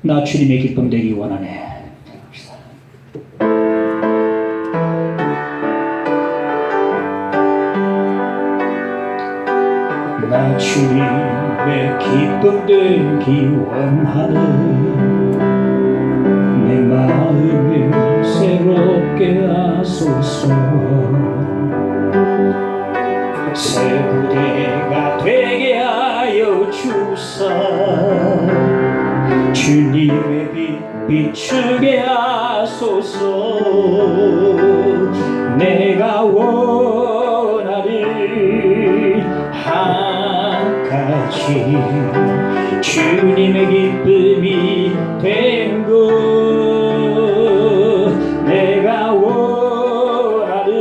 나 주님의 기쁨 되기 원하네. 나 주님의 기쁨 되기 원하네. 내 마음을 새롭게 하소서. 새 부대가 되게 하여 주사. 주님의 빛 비추게 하소서. 내가 원하는 한 가지 주님의 기쁨이 된 것. 내가 원하는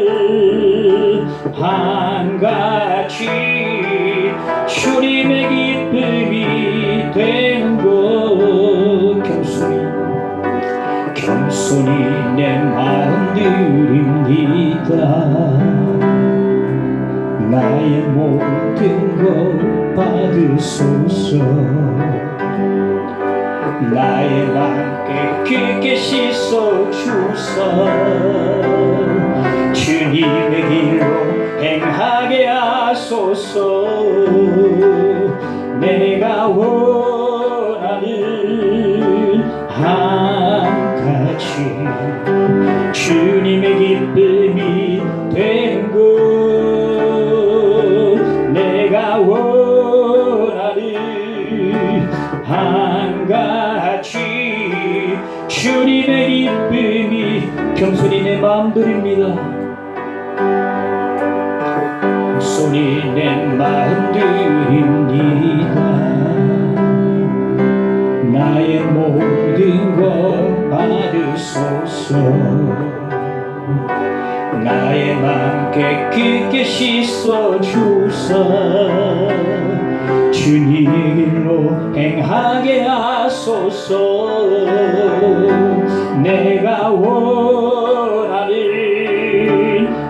한 가지 주님의 기쁨이 된 것. 겸손히 내 마음 드립니다. 나의 모든 것 받으소서. 나의 맘 깨끗게 씻어 주사. 주님의 길로 행하게 하소서. 내가 원하는 한 가지 주님의 기쁨이 된 것. 내가 원하는 한 가지 주님의 기쁨이. 겸손히 내 마음 드립니다. 겸손히 내 마음 드립니다. 나의 모든 것 받으소서. 나의 맘 깨끗게 씻어 주사. 주님의 길로 행하게 하소서. 내가 원하는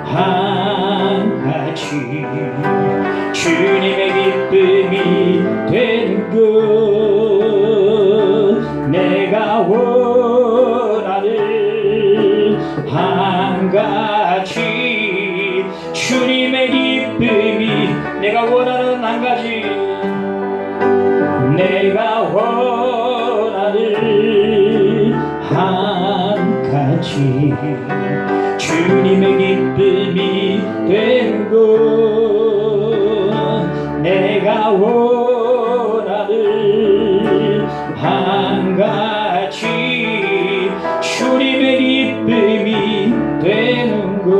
한 가지 주님의 기쁨이 된 것. 내가 원하는 한 가지 주님의 기쁨이. 내가 원하는 한 가지. 내가 원하는 한 가지 주님의 기쁨이 된 것. 내가 원하는 한 가지 주님의 기쁨이 되는 것.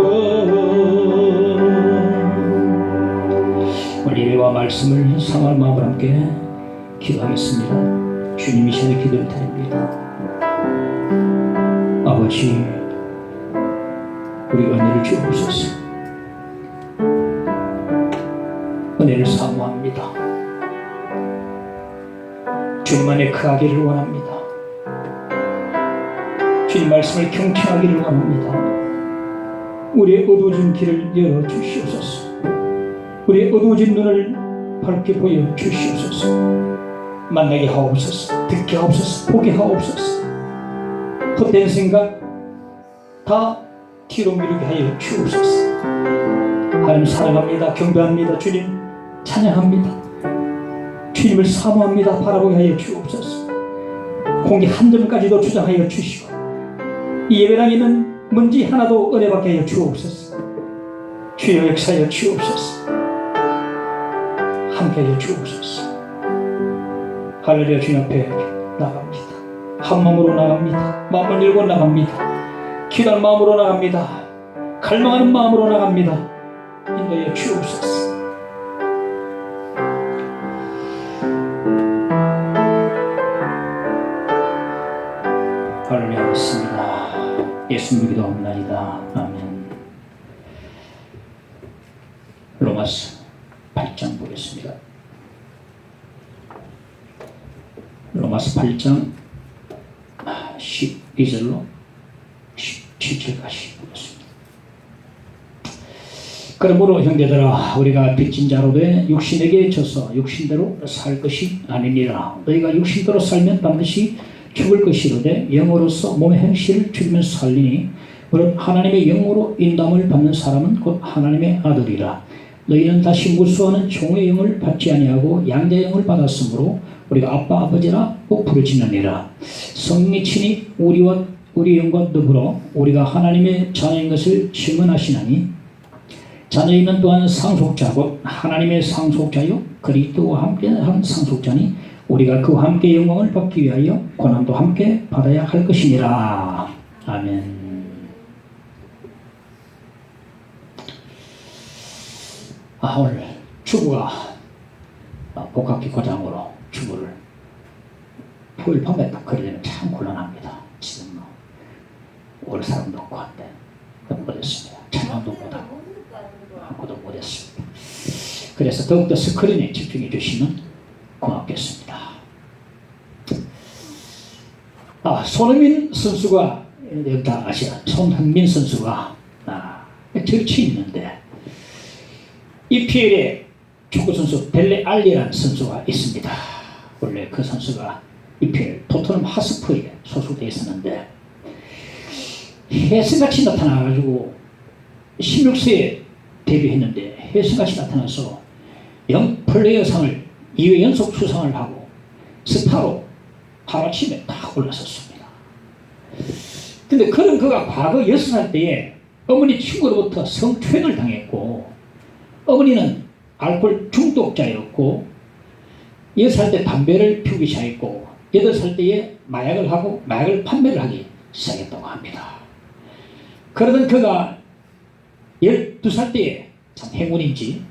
오늘 예배와 말씀을 사모할 마음으로 함께 기도하겠습니다. 주님이 시간에 기도를 드립니다. 아버지, 우리 은혜를 주옵소서. 은혜를 사모합니다. 주님만의 크하기를 원합니다. 주님 말씀을 경청하기를 원합니다. 우리의 어두워진 길을 열어주시옵소서. 우리의 어두워진 눈을 밝게 보여 주시옵소서. 만나게 하옵소서. 듣게 하옵소서. 보게 하옵소서. 헛된 생각 다 뒤로 미루게 하여 주옵소서. 하나님 사랑합니다. 경배합니다. 주님 찬양합니다. 주님을 사모합니다. 바라보게 하여 주옵소서. 공기 한 점까지도 주장하여 주시고 이 예배당에 있는 먼지 하나도 은혜 받게 하여 주옵소서. 주여 역사하여 주옵소서. 함께 하여 주옵소서. 할렐루야. 주님 앞에 나갑니다. 한 마음으로 나갑니다. 마음을 열고 나갑니다. 기도하는 마음으로 나갑니다. 갈망하는 마음으로 나갑니다. 인도하여 주옵소서. 할렐루야. 하겠습니다. 예수님 기도합니다. 아멘. 로마서 8장 보겠습니다. 로마서 8장 12절로 17절까지 보겠습니다. 그러므로 형제들아, 우리가 빚진 자로 돼 육신에게 져서 육신대로 살 것이 아니니라. 너희가 육신대로 살면 반드시 죽을 것이로되 영으로서 몸의 행실을 죽이면서 살리니 물론 하나님의 영으로 인담을 받는 사람은 곧 하나님의 아들이라. 너희는 다시 무수하는 종의 영을 받지 아니하고 양자의 영을 받았으므로 우리가 아빠 아버지라 꼭 부르짖느니라. 성령이 친히 우리와 우리 영과 더불어 우리가 하나님의 자녀인 것을 증언하시나니 자녀이면 또한 상속자고 하나님의 상속자요 그리스도와 함께한 상속자니 우리가 그와 함께 영광을 받기 위하여 고난도 함께 받아야 할 것이니라. 아멘. 오늘 주부가 복학기 고장으로 주부를 토요일 밤에 딱 그리려면 참 곤란합니다. 지금 올 사람도 없고 한데 못했습니다. 찬양도 못하고 아무것도 못했습니다. 그래서 더욱더 스크린에 집중해 주시면 고맙겠습니다. 손흥민 선수가 여기 다 아시아 손흥민 선수가 절치 있는데 EPL에 축구선수 델레 알리라는 선수가 있습니다. 원래 그 선수가 EPL 토트넘 하스퍼에 소속되어 있었는데 혜성같이 나타나가지고 16세에 데뷔했는데 혜성같이 나타나서 영플레이어상을 2회 연속 수상을 하고 스타로 하루아침에 딱 올라섰습니다. 근데 그런 그가 과거 6살 때에 어머니 친구로부터 성추행을 당했고 어머니는 알코올 중독자였고 6살 때 담배를 피우기 시작했고 8살 때에 마약을 하고 마약을 판매를 하기 시작했다고 합니다. 그러던 그가 12살 때에 참 행운인지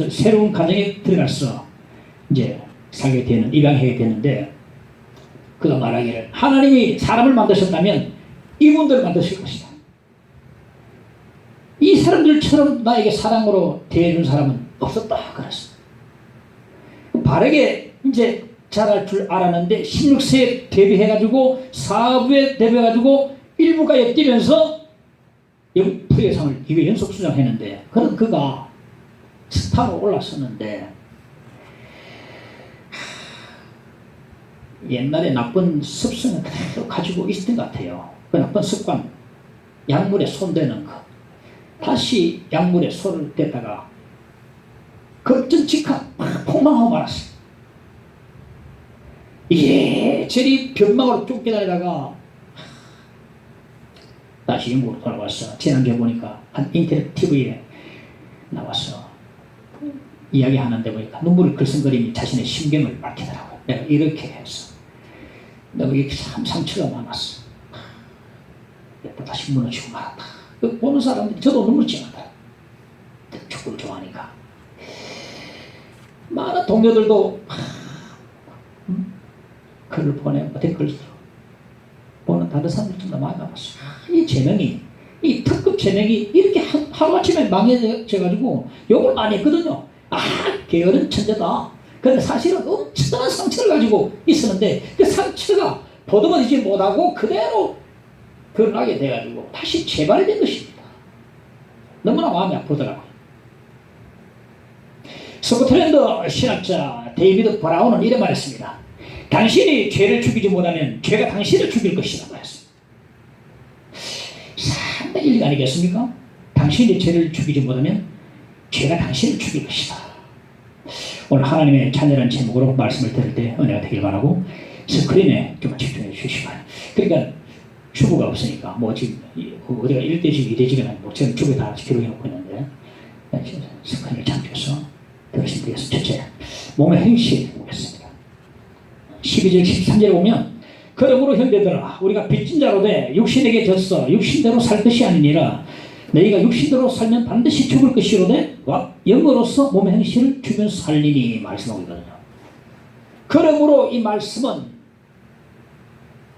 새로운 가정에 들어가서 이제 살게 되는 입양하게 되는데 그가 말하기를 하나님이 사람을 만드셨다면 이분들을 만드실 것이다. 이 사람들처럼 나에게 사랑으로 대해준 사람은 없었다. 그랬어. 바르게 이제 잘할 줄 알았는데 16세에 데뷔해가지고 4부에 데뷔해가지고 1부까지 뛰면서 영프레상을 2회 연속 수상했는데 그런 그가 스타로 올랐었는데 옛날에 나쁜 습성을 그대로 가지고 있었던 것 같아요. 그 나쁜 습관, 약물에 손대는 거. 다시 약물에 손을 댔다가 급전직하 폭망하고 말았어요. 저리 변망으로 쫓겨다니다가 다시 영국으로 돌아왔어. 지난주에 보니까 한 인터넷 TV에 나와서 이야기하는데 보니까 눈물을 글썽거리며 자신의 심경을 밝히더라고요. 내가 이렇게 해서 내가 이렇게 참 상처가 많았어. 다시 무너지고 말았다. 보는 사람들이 저도 눈물 찡한다. 축구를 좋아하니까. 많은 동료들도 글을 보내고 댓글을 보는 다른 사람들도 많이 나왔어. 이 재능이, 이 특급 재능이 이렇게 하루아침에 망해져가지고 욕을 많이 했거든요. 게으른 천재다. 근데 사실은 엄청난 상처를 가지고 있었는데 그 상처가 보듬어지지 못하고 그대로 드러나게 돼가지고 다시 재발된 것입니다. 너무나 마음이 아프더라고요. 스코틀랜드 신학자 데이비드 브라운은 이래 말했습니다. 당신이 죄를 죽이지 못하면 죄가 당신을 죽일 것이라고 했습니다. 상당히 일리 아니겠습니까? 당신이 죄를 죽이지 못하면 죄가 당신을 죽일 것이다. 오늘 하나님의 자녀라는 제목으로 말씀을 들을 때 은혜가 되길 바라고 스크린에 좀 집중해 주시기 바랍니다. 그러니까 주부가 없으니까 뭐 지금 어디가 1대직 2대직은 아니고 지금 주부에 다 기록해 놓고 있는데 스크린을 참조해서 들으시면 되겠습니다. 첫째, 몸의 행실 보겠습니다. 12절 13절에 보면 그러므로 형제들아 우리가 빚진 자로 돼 육신에게 졌어 육신대로 살 것이 아니니라. 너희가 육신대로 살면 반드시 죽을 것이로되 영으로서 몸의 행실을 주면서 살리니 말씀하고 있거든요. 그러므로 이 말씀은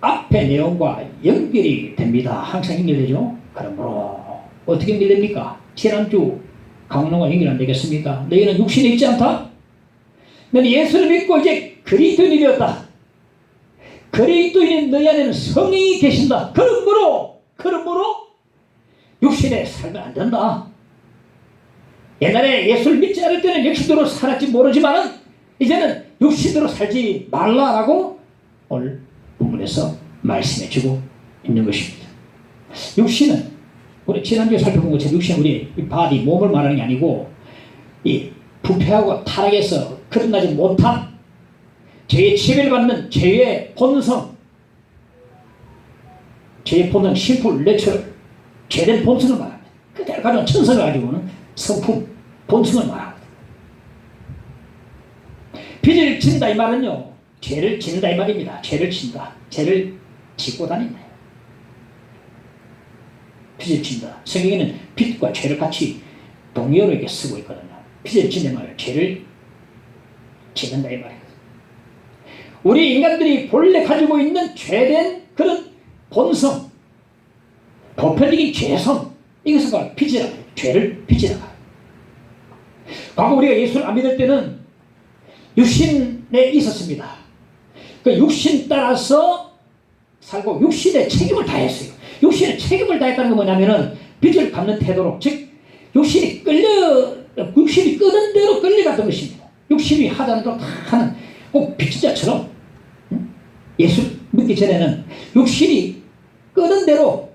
앞의 내용과 연결이 됩니다. 항상 연결되죠. 그러므로 어떻게 연결됩니까? 지난주 강론과 연결 안 되겠습니까? 너희는 육신에 있지 않다? 너는 예수를 믿고 이제 그리스도인이 되었다. 그리스도인 너희 안에는 성령이 계신다. 그러므로 육신에 살면 안 된다. 옛날에 예수를 믿지 않을 때는 육신대로 살았지 모르지만 이제는 육신대로 살지 말라라고 오늘 본문에 가운데서 말씀해주고 있는 것입니다. 육신은 우리 지난주에 살펴본 것처럼 육신은 우리 바디 몸을 말하는 게 아니고 이 부패하고 타락해서 거듭나지 못한 죄의 지배를 받는 죄의 본성, 죄의 본성, 심풀, 내추럴, 죄된 본성을 말합니다. 그대로 가져온 천성을 가지고는 성품, 본성을 말합니다. 빚을 진다 이 말은요, 죄를 짓는다 이 말입니다. 죄를 진다, 죄를 짓고 다닌다. 빚을 진다. 성경에는 빚과 죄를 같이 동의어로 이렇게 쓰고 있거든요. 빚을 짓는 말을 죄를 짓는다 이 말이에요. 우리 인간들이 본래 가지고 있는 죄된 그런 본성, 보편적인 죄성, 이것을 바로 빚이라고 해요. 죄를 빚이라고 해요. 과거 우리가 예수를 안 믿을 때는 육신에 있었습니다. 그 육신 따라서 살고 육신의 책임을 다했어요. 육신의 책임을 다했다는 건 뭐냐면은 빚을 갚는 태도로, 즉 육신이 끄는 대로 끌려갔던 것입니다. 육신이 하자는 대로 다 하는, 꼭 빚진자처럼. 예수 믿기 전에는 육신이 끄는 대로,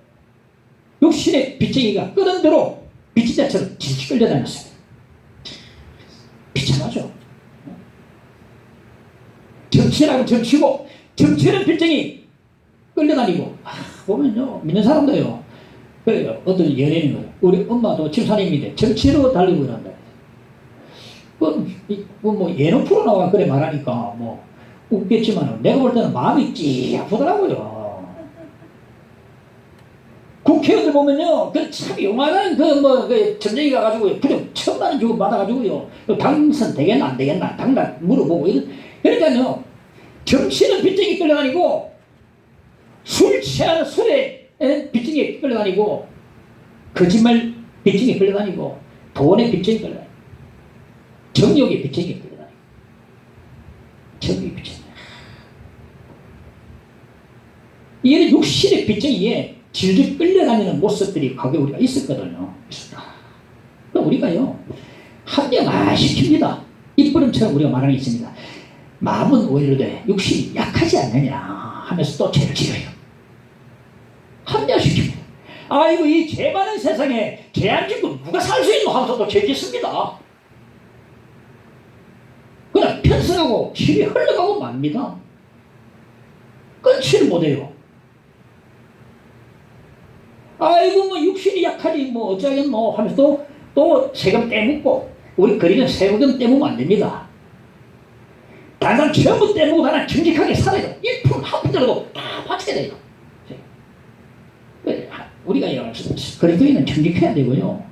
육신의 빚쟁이가 끄는 대로 빚진자처럼 질질 끌려다녔어요. 비참하죠. 정치라고 정치고, 정치는 빚쟁이 끌려다니고. 보면요, 믿는 사람도요, 그래요. 어떤 연예인은, 우리 엄마도 집사님인데 정치로 달리고 이런다. 뭐 예능 프로 나와 그래 말하니까 뭐 웃겠지만 내가 볼 때는 마음이 찌 아프더라고요. 국회의원들 보면요, 그 참 요만한 그 점쟁이 가가지고 부정 천만원 주고 받아가지고요, 당선 되겠나 안 되겠나 당당 물어보고 그러니까요, 정치는 빚쟁이 끌려다니고, 술 취하는 술에 빚쟁이 끌려다니고, 거짓말 빚쟁이 끌려다니고, 돈에 빚쟁이 끌려다니고, 정욕에 빚쟁이 끌려다니고, 정욕에 빚쟁이. 이런 육신의 빚쟁이에 질질 끌려다니는 모습들이 과거에 우리가 있었거든요. 그럼 우리가요, 합리화시킵니다. 입버릇처럼 우리가 말하는 게 있습니다. 마음은 오히려 돼, 육신이 약하지 않느냐 하면서 또 죄를 지어요. 합리화시킵니다. 아이고, 이 죄 많은 세상에 죄 안 짓고 누가 살 수 있노 하면서 또 죄 짓습니다. 그냥 편승하고 힘이 흘러가고 맙니다. 끊지를 못해요. 아이고, 뭐 육신이 약하지 뭐 어쩌겠노 하면서 또 세금 떼묻고, 우리 거리는 세금 떼묻으면 안 됩니다. 다른 사람 전부 떼묻고 나는 정직하게 살아야 돼요. 1% 한 푼이라도 다 바쳐야 돼요. 우리가 그리스도인은 정직해야 되고요,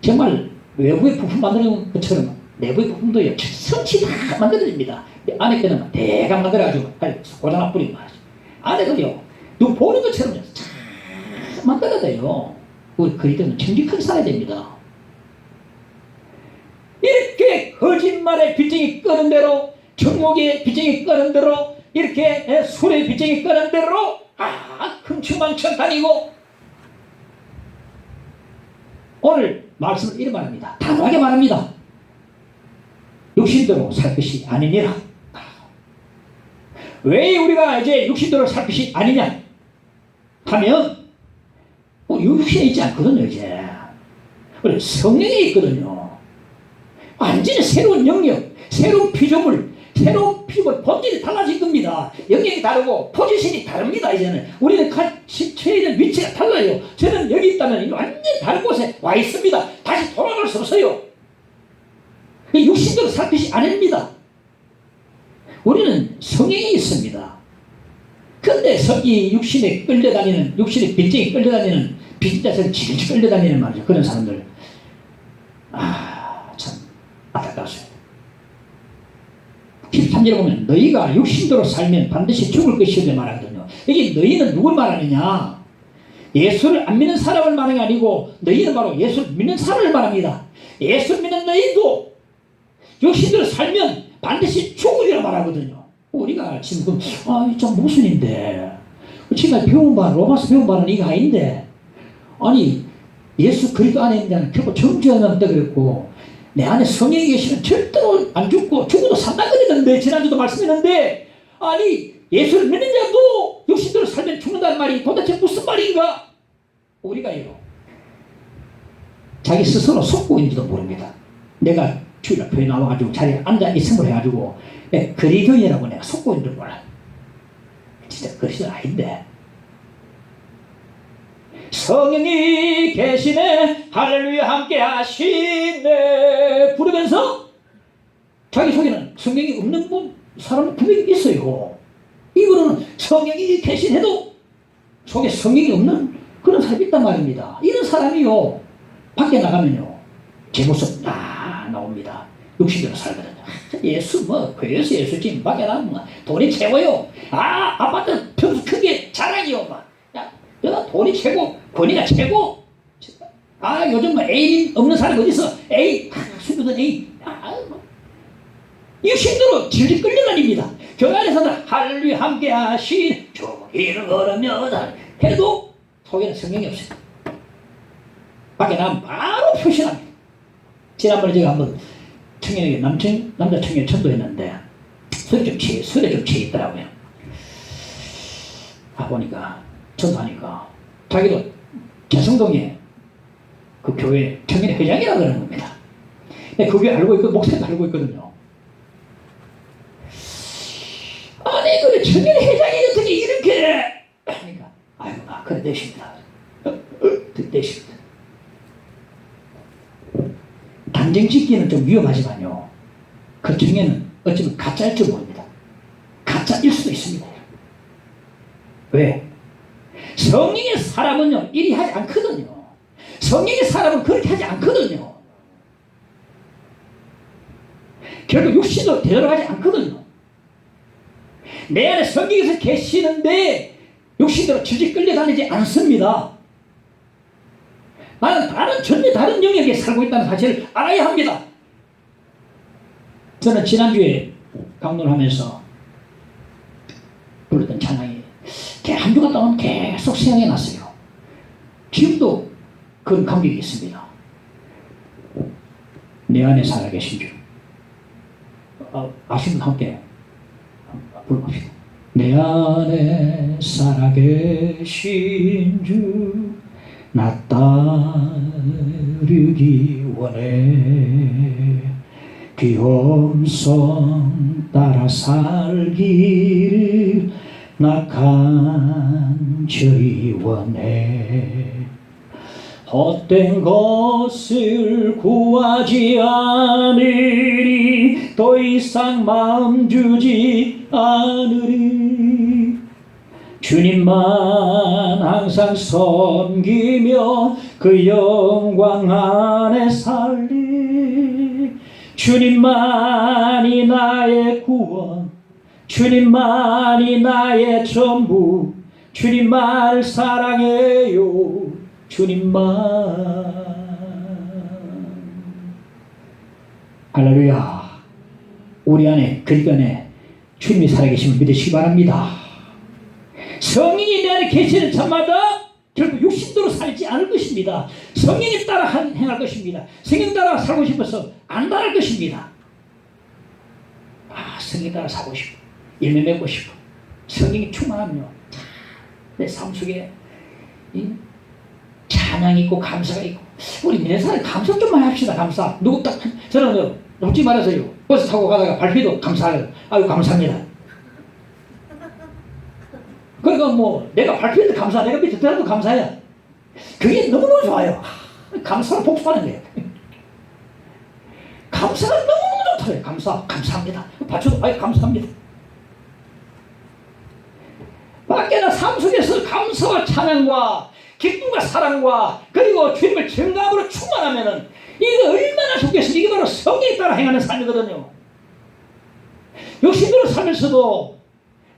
정말 외부의 부품 만드는 것처럼 내부의 부품도 성치 다 만들어집니다. 안에 거는 대강 만들어가지고 고장나 뿌리고 말이죠. 안에도요, 누구 보는 것처럼 잘 만들어야 돼요. 우리 그리스도인은 정직하게 살아야 됩니다. 이렇게 거짓말의 빚쟁이 끄는 대로, 정욕의 빚쟁이 끄는 대로, 이렇게 술의 빚쟁이 끄는 대로 흥청망청 다니고, 오늘 말씀을 이렇게 말합니다. 단호하게 말합니다. 육신대로 살 것이 아니니라. 왜 우리가 이제 육신대로 살 것이 아니냐 하면, 육신에 있지 않거든요. 이제 우리 성령에 있거든요. 완전히 새로운 영역, 새로운 피조물, 새로운 피부, 본질이 달라진 겁니다. 영역이 다르고 포지션이 다릅니다. 이제는 우리는 처해 있는 위치가 달라요. 저는 여기 있다면 완전히 다른 곳에 와 있습니다. 다시 돌아갈 수 없어요. 육신대로 살 것이 아닙니다. 우리는 성령이 있습니다. 그런데 이 육신에 끌려다니는, 육신의 빚쟁이 끌려다니는, 빚자처럼 질질 끌려다니는 말이죠. 그런 사람들, 참 안타깝습니다. 13절에 보면 너희가 육신대로 살면 반드시 죽을 것이라고 말하거든요. 이게 너희는 누굴 말하느냐? 예수를 안 믿는 사람을 말하는 게 아니고, 너희는 바로 예수를 믿는 사람을 말합니다. 예수를 믿는 너희도 육신대로 살면 반드시 죽으리라 말하거든요. 우리가 지금 좀 모순인데, 지금 배운 바, 로마서 배운 바는 이거 아닌데, 아니 예수 그리스도 안에 있는 자는 결코 정죄함이 없다 그랬고, 내 안에 성령이 계시면 절대로 안 죽고 죽어도 산다 그랬는데, 지난주도 말씀했는데, 아니 예수를 믿는 자도 육신대로 살면 죽는다는 말이 도대체 무슨 말인가? 우리가요, 자기 스스로 속고 있는지도 모릅니다. 내가 주일 앞에 나와가지고 자리에 앉아 있음을 해가지고 그리스도인이라고 내가 속고 있는 줄 몰라. 진짜 그리스도는 아닌데. 성령이 계시네 할렐루야 함께 하시네 부르면서 자기 속에는 성령이 없는 사람은 분명히 있어요. 이거는 성령이 계시해도 속에 성령이 없는 그런 사람이 있단 말입니다. 이런 사람이요, 밖에 나가면요 제 모습 다 나옵니다. 육신대로 살거든요. 예수 교회에서 예수 지금 밖에 나가면 돈이 최고요. 아파트 평수 큰 게 자랑이요. 내가 돈이 최고, 권위가 최고. 요즘 애인 없는 사람이 어디서 애인, 숨겨둔 애인. 육신대로 질질 끌려다닙니다. 교회 안에서는 할렐루야 함께 하신 주기를 걸으며 해도 속에는 성령이 없어요. 밖에 나가면 바로 표시납니다. 지난번에 제가 한번 청년에게 남자 청년 전도했는데 술에 좀 취해 있더라고요. 보니까 전도하니까 자기도 개성동에 그 교회 청년 회장이라고 그러는 겁니다. 근데 그게 알고 있고 목사도 알고 있거든요. 아니 그 청년 회장이 어떻게 이렇게 그러니까 그래 되십니다. 되십니다. 단정 짓기는 좀 위험하지만요, 그 청년은 어쩌면 가짜일 줄 모릅니다. 가짜일 수도 있습니다. 왜? 성령의 사람은요 이리 하지 않거든요. 성령의 사람은 그렇게 하지 않거든요. 결국 육신도 되돌아가지 않거든요. 내 안에 성령께서 계시는데 육신대로 질질 끌려다니지 않습니다. 나는 전혀 다른 영역에 살고 있다는 사실을 알아야 합니다. 저는 지난주에 강론을 하면서 불렀던 찬양이 한 주간 동안 계속 생각이 났어요. 지금도 그런 감격이 있습니다. 내 안에 살아계신 주. 아시는 분 함께 불러봅시다. 내 안에 살아계신 주 나 따르기 원해 귀엄성 따라 살기를 나 간절히 원해 헛된 것을 구하지 않으리 더 이상 마음 주지 않으리 주님만 항상 섬기며 그 영광 안에 살리 주님만이 나의 구원 주님만이 나의 전부 주님만을 사랑해요 주님만. 할렐루야. 우리 안에 그리스도 안에 주님이 살아계심을 믿으시기 바랍니다. 성령이 내 안에 계시는 자마다 결국 육신대로 살지 않을 것입니다. 성령에 따라 행할 것입니다. 성령 따라 살고 싶어서 안 따를 것입니다. 성령 따라 살고 싶어. 열매 맺고 싶어. 성령이 충만하면요, 내 삶 속에 찬양이 있고 감사가 있고. 우리 민혜사는 감사 좀 많이 합시다. 감사. 저는 솔직히 말해서요, 버스 타고 가다가 발표도 감사해요. 아유 감사합니다. 그러니까 내가 발표해도 감사, 내가 밑에 들어도 감사해요. 그게 너무너무 좋아요. 감사로 복수하는 거예요. 감사가 너무너무 좋더라고요. 감사합니다. 받쳐도 감사합니다. 밖에나 삶 속에서 감사와 찬양과 기쁨과 사랑과 그리고 주님을 정감으로 충만하면은 이거 얼마나 좋겠어요. 이게 바로 성령에 따라 행하는 삶이거든요. 욕심대로 살면서도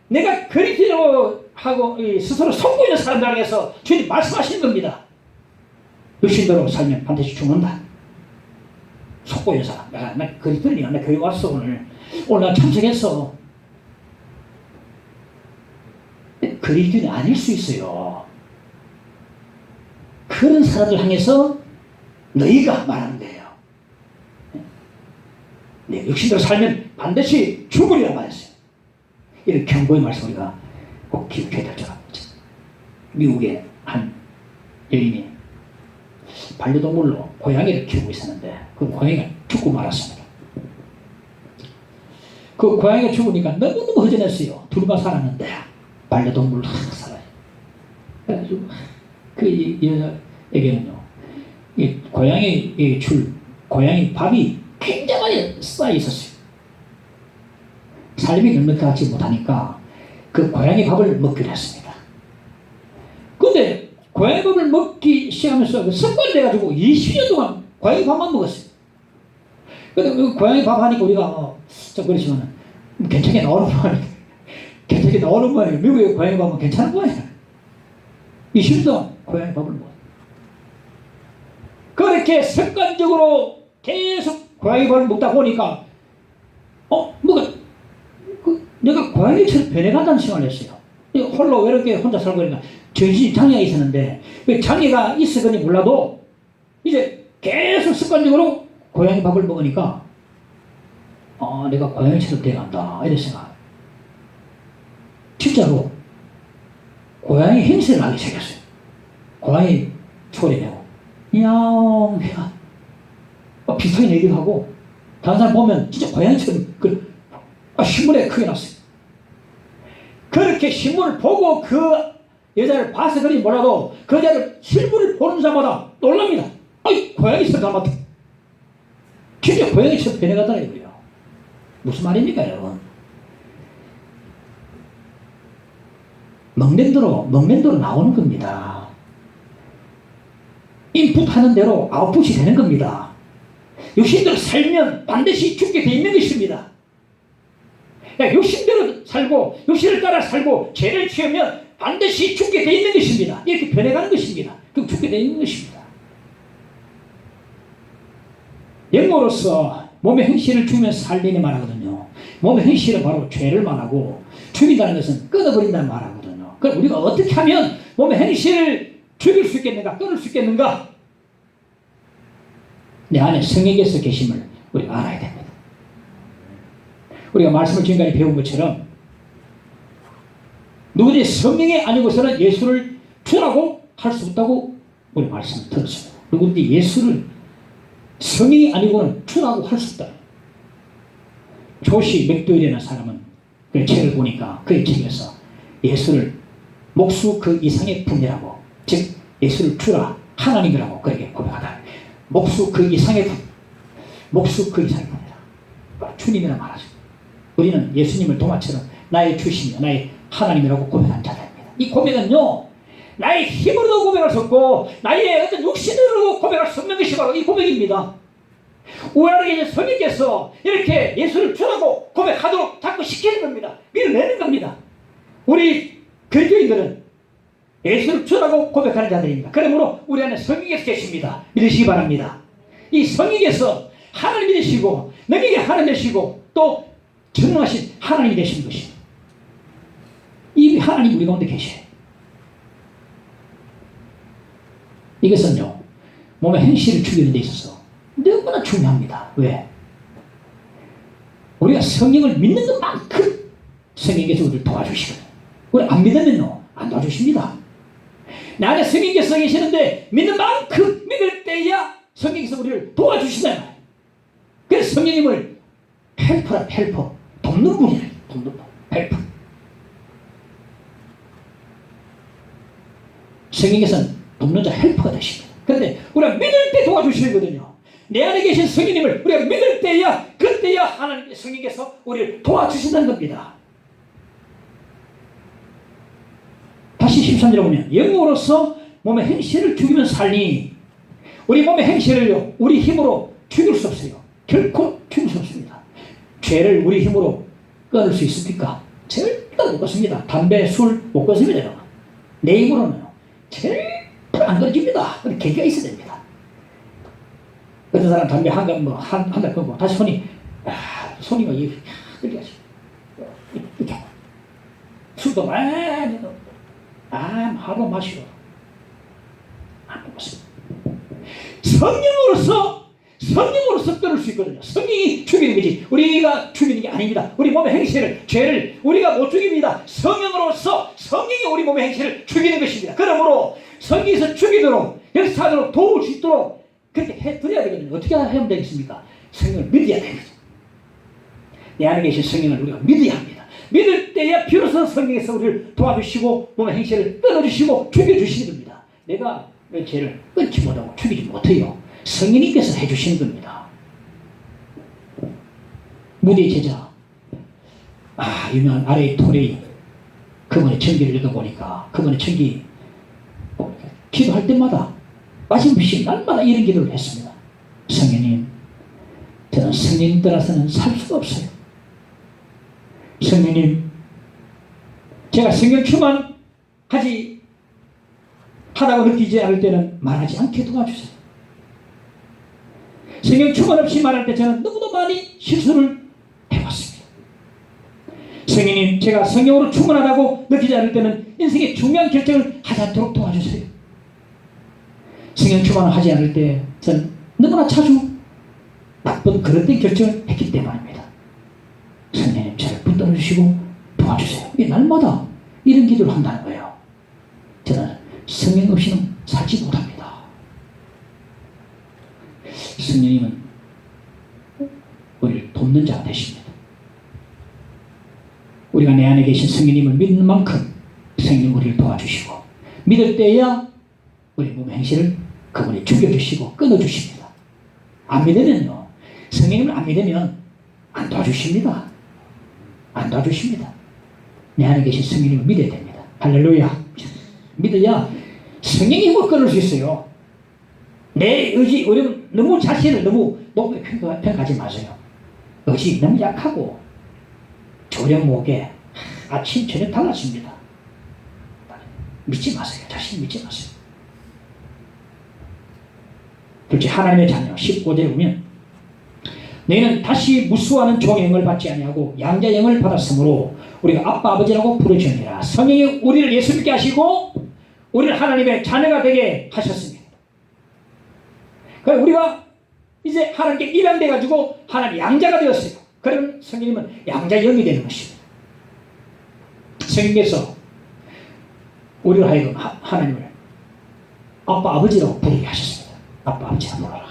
내가 그리스도로 하고 스스로 속고 있는 사람들 에게서 주님 말씀하시는 겁니다. 육신대로 살면 반드시 죽는다. 속고 있는 사람. 나 그리스도인이야. 나 교회 왔어 오늘 나 참석했어. 그리스도인이 아닐 수 있어요. 그런 사람들 향해서 너희가 말하는 거예요. 네, 육신대로 살면 반드시 죽으리라 말했어요. 이런 경고의 말씀 우리가 꼭 기억해야 될 줄 압니다. 미국의 한 여인이 반려동물로 고양이를 키우고 있었는데 그 고양이가 죽고 말았습니다. 그 고양이가 죽으니까 너무너무 허전했어요. 둘만 살았는데 반려동물로 살아요. 그래가지고 그 여자에게는요, 이 고양이 밥이 굉장히 쌓여 있었어요. 삶이 넉넉하지 못하니까 그 고양이 밥을 먹기로 했습니다. 근데 고양이 밥을 먹기 시작하면서 습관이 돼가지고 20년 동안 고양이 밥만 먹었어요. 근데 그 고양이 밥 하니까 우리가 좀 그렇지만 괜찮게 나오는 모양이에요. 괜찮게 나오는 모양이에요. 미국의 고양이 밥은 괜찮은 모양이에요. 20년 동안 고양이 밥을 먹어요. 그렇게 습관적으로 계속 고양이 밥을 먹다 보니까 내가 고양이처럼 변해간다는 생각을 했어요. 홀로 외롭게 혼자 살고 그러니까 정신이 장애가 있었는데 장애가 있었거니 몰라도 이제 계속 습관적으로 고양이 밥을 먹으니까 내가 고양이처럼 돼간다 이런 생각. 진짜로 고양이 행세를 하기 시작했어요. 고양이 소리 내고 야옹 비슷하게 얘기도 하고 다른 사람 보면 진짜 고양이처럼 신문에 크게 났어요. 그렇게 신문을 보고 그 여자를 봐서 그런지 몰라도 그 여자를 실물을 보는 자마다 놀랍니다. 아이 고양이처럼 닮았다. 진짜 고양이처럼 변해갔다는 거예요. 무슨 말입니까 여러분? 먹는 대로 나오는 겁니다. 인풋하는 대로 아웃풋이 되는 겁니다. 욕심대로 살면 반드시 죽게 돼 있는 것입니다. 욕심대로 살고 욕심을 따라 살고 죄를 취하면 반드시 죽게 돼 있는 것입니다. 이렇게 변해가는 것입니다. 그럼 죽게 돼 있는 것입니다. 영어로서 몸의 행실을 죽이면 살리는 말하거든요. 몸의 행실은 바로 죄를 말하고 죽인다는 것은 끊어버린다는 말하거든요. 그럼 우리가 어떻게 하면 몸의 행실을 죽일 수 있겠는가, 끊을 수 있겠는가? 내 안에 성령께서 계심을 우리가 알아야 됩니다. 우리가 말씀을 지금까지 배운 것처럼 누구든지 성령이 아니고서는 예수를 주라고 할 수 없다고 우리 말씀을 들었습니다. 누구든지 예수를 성령이 아니고는 주라고 할 수 없다. 조시 맥도일이라는 사람은 그 책을 보니까 그의 책에서 예수를 목수 그 이상의 분이라고, 즉 예수를 주라 하나님이라고 그렇게 고백하다. 목수 그 이상의 분, 목수 그 이상의 분이라 주님이라 말하죠. 우리는 예수님을 도마처럼 나의 주시며 나의 하나님이라고 고백한 자들입니다. 이 고백은요, 나의 힘으로도 고백할 수 없고 나의 어떤 육신으로도 고백할 수 없는 것이 바로 이 고백입니다. 우리에게 성령께서 이렇게 예수를 주라고 고백하도록 자꾸 시키는 겁니다. 밀어내는 겁니다. 우리 그리스도인들은 예수를 주라고 고백하는 자들입니다. 그러므로 우리 안에 성령께서 계십니다. 믿으시기 바랍니다. 이 성령께서 하나님이 되시고 너에게 하나님 되시고 또 전능하신 하나님이 되시는 것입니다. 이 하나님 우리 가운데 계셔요. 이것은요, 몸의 행실을 죽이는 데 있어서 너무나 중요합니다. 왜? 우리가 성령을 믿는 것만큼 성령께서 우리를 도와주시거든요. 우리 안 믿으면요, 안 도와주십니다. 내 안에 성령께서 계시는데 믿는 만큼 믿을 때야 성령께서 우리를 도와주신다는 거예요. 그래서 성령님을 헬퍼, 돕는 분이에요. 돕는 분, 헬퍼. 성령께서는 돕는 자 헬퍼가 되십니다. 그런데 우리가 믿을 때 도와주시거든요. 내 안에 계신 성령님을 우리가 믿을 때야, 그때야 하나님 성령께서 우리를 도와주신다는 겁니다. 다시 13절에 보면 영으로서 몸의 행실을 죽이면 살리니, 우리 몸의 행실을요 우리 힘으로 죽일 수 없어요. 결코 죽일 수 없습니다. 죄를 우리 힘으로 끊을 수 있습니까? 절대 못 끊습니다. 담배, 술 못 끊습니다. 내 힘으로는요 절대 안 끊어집니다. 계기가 있어야 됩니다. 어떤 사람 담배 한 달 끊고 다시 손이 막 이렇게 하죠. 이렇게 술도 많이 하루 마시고 안 먹었습니다. 성령으로서 성령으로서 끊을 수 있거든요. 성령이 죽이는 거지 우리가 죽이는 게 아닙니다. 우리 몸의 행실을, 죄를 우리가 못 죽입니다. 성령으로서 성령이 우리 몸의 행실을 죽이는 것입니다. 그러므로 성령에서 죽이도록 역사하도록 도울 수 있도록 그렇게 해드려야 되거든요. 어떻게 하면 되겠습니까? 성령을 믿어야 되거든요. 내 안에 계신 성령을 우리가 믿어야 합니다. 믿을 때야 비로소 성령에서 우리를 도와주시고 몸의 행실을 끊어주시고 죽여주시는 겁니다. 내가 왜 죄를 끊지 못하고 죽이지 못해요? 성령님께서 해주시는 겁니다. 무디의 제자 유명한 아레이 토레이 그분의 전기를 읽어보니까 그분의 전기 기도할 때마다 마지못이 날마다 이런 기도를 했습니다. 성령님, 저는 성령님 따라서는 살 수가 없어요. 성령님, 제가 성령 충만하지 하다고 느끼지 않을 때는 말하지 않게 도와주세요. 성령 충만 없이 말할 때 저는 너무도 많이 실수를 해왔습니다. 성령님, 제가 성령으로 충만하다고 느끼지 않을 때는 인생의 중요한 결정을 하지 않도록 도와주세요. 성령 충만을 하지 않을 때 저는 너무나 자주 나쁜 그릇된 결정을 했기 때문입니다. 성령님, 저를 붙들어 주시고 도와주세요. 이 날마다 이런 기도를 한다는 거예요. 저는 성령 없이는 살지 못합니다. 성령님은 우리를 돕는 자가 되십니다. 우리가 내 안에 계신 성령님을 믿는 만큼 성령 우리를 도와주시고 믿을 때야 우리 몸의 행실을 그분이 죽여주시고 끊어주십니다. 안 믿으면요, 성령님을 안 믿으면 안 도와주십니다. 안 도와주십니다. 내 안에 계신 성령님을 믿어야 됩니다. 할렐루야. 믿어야 성령의 힘을 끊을 수 있어요. 내 의지, 우리는 너무 자신을 너무 높게 평가하지 마세요. 의지 너무 약하고 저녁 목에 아침 저녁 달라집니다. 믿지 마세요. 자신 믿지 마세요. 둘째, 하나님의 자녀 15절에 보면 너희는 다시 무수하는 종의 영을 받지 아니하고 양자의 영을 받았으므로 우리가 아빠 아버지라고 부르짖느니라. 성령이 우리를 예수 믿게 하시고 우리를 하나님의 자녀가 되게 하셨습니다. 그래서 우리가 이제 하나님께 입양돼 가지고 하나님 양자가 되었어요. 그러면 성령님은 양자의 영이 되는 것입니다. 성령께서 우리를 하여금 하나님을 아빠 아버지라고 부르게 하셨습니다. 아빠 아버지라고 불러라.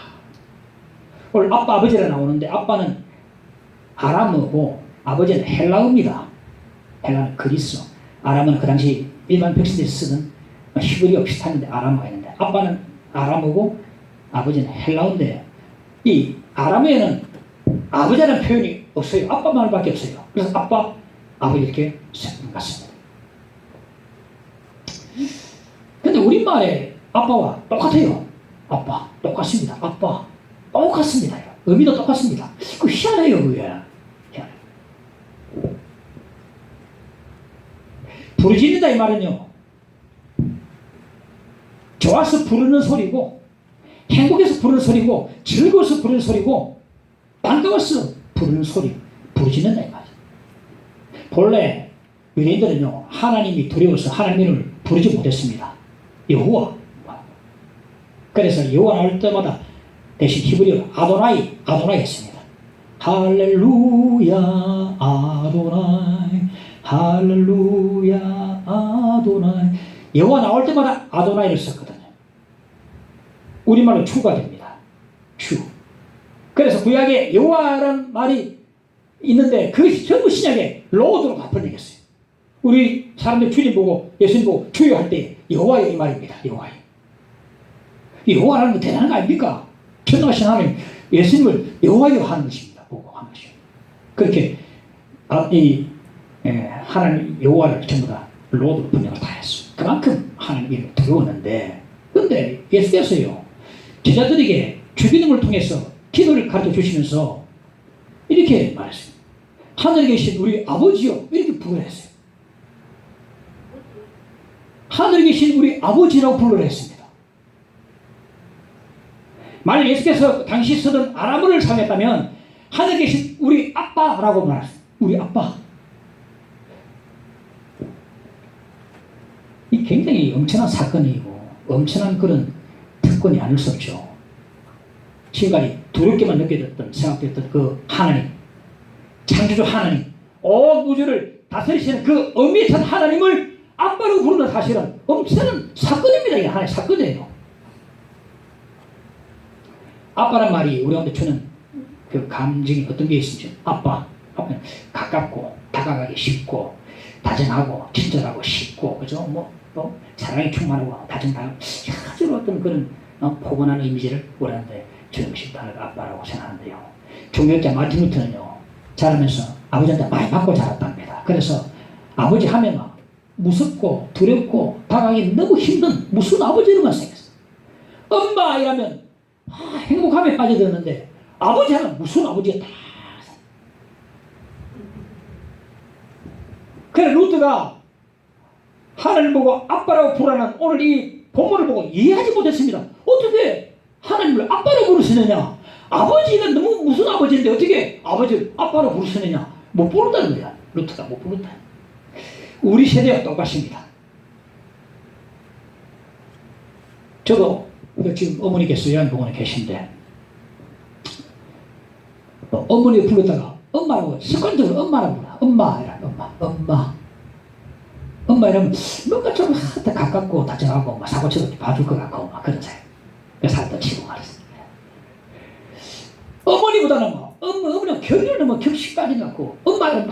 오늘 아빠 아버지라 나오는데 아빠는 아람어고 아버지는 헬라어입니다. 헬라는 그리스, 아람은 그 당시 일반 백성들이 쓰던 히브리어 비슷한데 아람어였는데 아빠는 아람어고 아버지는 헬라어인데 이 아람어에는 아버지라는 표현이 없어요. 아빠 말밖에 없어요. 그래서 아빠, 아버지 이렇게 쓰는 것 같습니다. 근데 우리말에 아빠와 똑같아요. 아빠 똑같습니다. 아빠 똑같습니다. 의미도 똑같습니다. 그 희한해요. 그게 희한해요. 부르짖는다 이 말은요, 좋아서 부르는 소리고 행복해서 부르는 소리고 즐거워서 부르는 소리고 반가워서 부르는 소리, 부르짖는다 이 말이에요. 본래 유대인들은요, 하나님이 두려워서 하나님을 부르지 못했습니다. 여호와. 그래서 여호와 나올 때마다 대신 히브리어 아도나이 했습니다. 할렐루야 아도나이, 할렐루야 아도나이. 여호와 나올 때마다 아도나이를 썼거든요. 우리말로 주가 됩니다. 주. 그래서 구약에 여호와라는 말이 있는데 그것이 전부 신약에 로드로 바꿔내겠어요. 우리 사람들 주님 보고 예수님 보고 주여 할 때 여호와여 이 말입니다. 여호와여. 여호와라는 건 대단한 거 아닙니까? 전능하신 하나님 예수님을 여호와여 하는 것입니다. 보고 하는 것입니다. 그렇게 하나님 여호와를 전부 다 로드로 번역을 다 했어요. 그만큼 하나님 이름이 두려웠는데, 근데 예수께서요 제자들에게 주기능을 통해서 기도를 가르쳐 주시면서 이렇게 말했어요. 하늘에 계신 우리 아버지요, 이렇게 부르라 했어요. 하늘에 계신 우리 아버지라고 부르라 했습니다. 만약 예수께서 당시 쓰던 아람어를 사용했다면 하늘에 계신 우리 아빠라고 말했어요. 우리 아빠. 이 굉장히 엄청난 사건이고 엄청난 그런 특권이 아닐 수 없죠. 지금까지 두렵게만 느껴졌던 생각됐던 그 하나님, 창조주 하나님, 온 우주를 다스리시는 그 엄밀한 하나님을 아빠라고 부르는 사실은 엄청난 사건입니다. 이게 하나의 사건이에요. 아빠란 말이 우리한테 주는 그 감정이 어떤 게 있습니까? 아빠는 가깝고 다가가기 쉽고 다정하고 친절하고 쉽고, 그죠? 또 사랑이 충만하고 다정하고 여러 가지로 어떤 그런 포근한 이미지를 우리한테 주는 것이 바로 아빠라고 생각하는데요. 종교학자 마틴 루터는요, 자라면서 아버지한테 많이 맞고 자랐답니다. 그래서 아버지 하면 무섭고 두렵고 다가가기 너무 힘든 무서운 아버지로만 생겼어요. 엄마 이라면 행복함에 빠져들었는데 아버지 하면 무서운 아버지가 다. 그래 루트가 하나님을 보고 아빠라고 부르는 오늘 이 본문을 보고 이해하지 못했습니다. 어떻게 하나님을 아빠라고 부르시느냐? 아버지가 너무 무서운 아버지인데 어떻게 아버지를 아빠라고 부르시느냐? 못 부른다는 거야. 루트가 못 부른다. 우리 세대와 똑같습니다. 저도 지금 어머니께서 요양병원에 계신데 어머니를 불렀다가 엄마라고 습관적으로 엄마라고 불러. 엄마 이러면 엄마 이러면 뭔가 좀 가깝고 다정하고 막 사고치도 봐줄 것 같고 막 그런 사람. 그래서 살다 치고 말았어요. 어머니보다는 어머니는 결혼은 격식까지 갖고 엄마는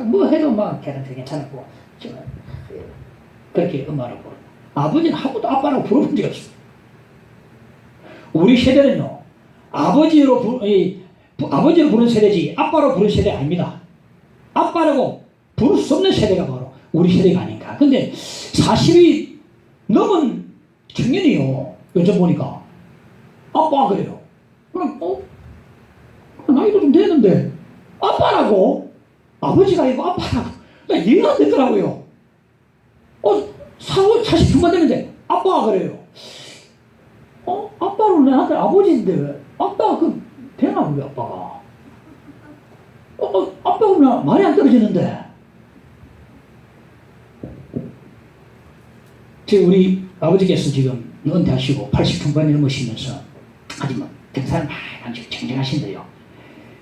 뭐 해도 괜찮았고 그렇게 엄마라고 부르고 아버지는 한 번도 아빠라고 부르는 적이 없어요. 우리 세대는요, 아버지로 부르는 세대지 아빠로 부르는 세대 아닙니다. 아빠라고 부를 수 없는 세대가 바로 우리 세대가 아닌가. 근데 40이 넘은 청년이요, 요즘 보니까 아빠 그래요. 그럼 나이도 좀 됐는데 아빠라고? 아버지가 아니고 아빠라고? 나 이해가 안 되더라고요. 40 중반 됐는데 아빠가 그래요. 아빠는 나한테 아버지인데 왜 아빠가 되나 그게 아빠가? 아빠가 나 말이 안 떨어지는데. 지금 우리 아버지께서 지금 은퇴하시고 80 중반이 넘으시면서 하지만 등산을 많이 쟁쟁하신데요.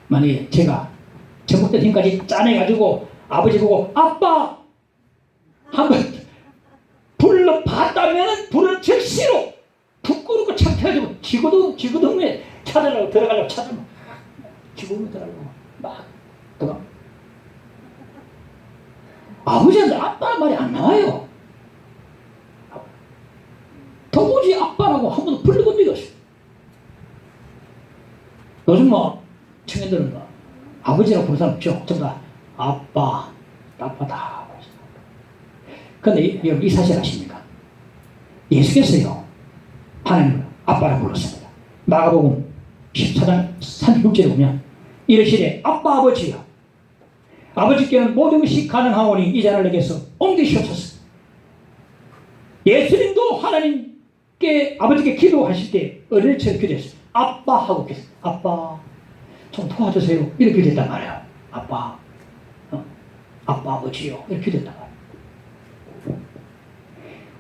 만약에 제가 전국대 팀까지 짜내가지고 아버지 보고 아빠 한번 불러봤다면 부른 즉시로 부끄럽고 창피해가지고 지구동에 찾으려고 들어가려고 찾으면 지구동에 들어가려고 막 들어가. 아버지한테 아빠란 말이 안 나와요. 도무지 아빠라고 한 번도 불러본 적이 없어요. 요즘 청년들은 아버지라고 부르는 사람 없죠. 전부 다 아빠다. 그런데 여러분 이 사실 아십니까? 예수께서요 하나님을 아빠라고 불렀습니다. 마가복음 14장 36절에 보면 이르시되 아빠 아버지여 아버지께는 모든 것이 가능하오니 이 잔을 내게서 옮기시옵소서. 예수님도 하나님께 아버지께 기도하실 때 어린애처럼 기도했어요. 아빠 하고 계세요. 아빠 좀 도와주세요. 이렇게 기도했단 말이에요. 아빠 아버지요 이렇게 기도했단 말이에요.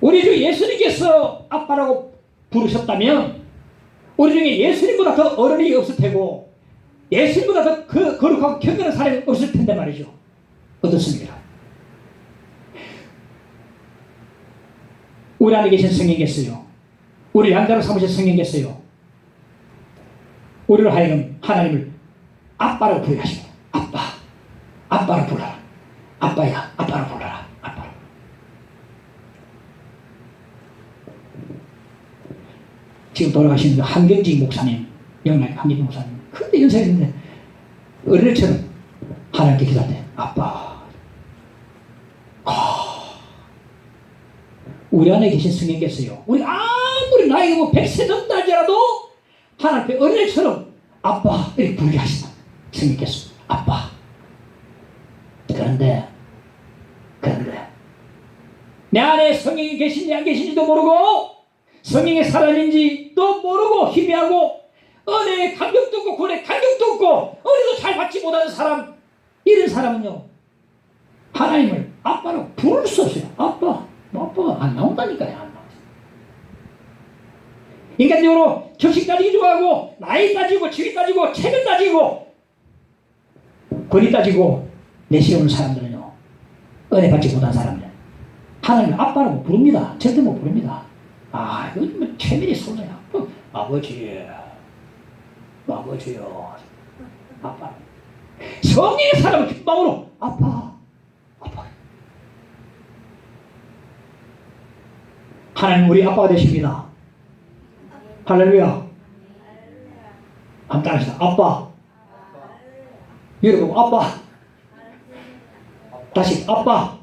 우리 주 예수님께서 아빠라고 부르셨다면 우리 중에 예수님보다 더 어른이 없을 테고 예수님보다 더 거룩하고 경건한 사람이 없을 텐데 말이죠. 어떻습니까? 우리 안에 계신 성령께서요, 우리 양자로 삼으신 성령께서요, 우리를 하여금 하나님을 아빠라고 부르게 하십니다. 아빠라고 불러라. 아빠야, 아빠라고 불러라. 아빠라고. 지금 돌아가신 그 한경직 목사님, 영락 한경직 목사님, 그때 연세했는데 어린애처럼 하나님께 기도할 때 아빠. 우리 안에 계신 성령께서요, 우리 아무리 나이가 100세 넘다 할지라도 하나님 앞에 어린애처럼 아빠 이렇게 부르게 하신다. 성령께서 아빠. 그런데 내 안에 성령이 계신지 안 계신지도 모르고 성령의 사람인지도 모르고 희미하고 은혜의 감격도 없고 구원의 감격도 없고 은혜도 잘 받지 못하는 사람, 이런 사람은요 하나님을 아빠로 부를 수 없어요. 아빠가 안 나온다니까요. 안 나와요. 인간적으로 적식 따지기 좋아하고 나이 따지고 지위 따지고 체면 따지고 권위 따지고 내세우는 사람들은요, 은혜 받지 못한 사람들 하나님 아빠라고 부릅니다. 절대 못 부릅니다. 아, 이거 뭐 체면이 쏟아야. 아버지요, 아빠. 성령의 사람은 그 마음으로 아빠. 하나님 우리 아빠가 되십니다. 할렐루야. 한번 따라합시다. 아빠. 여러분 아빠. 다시 아빠.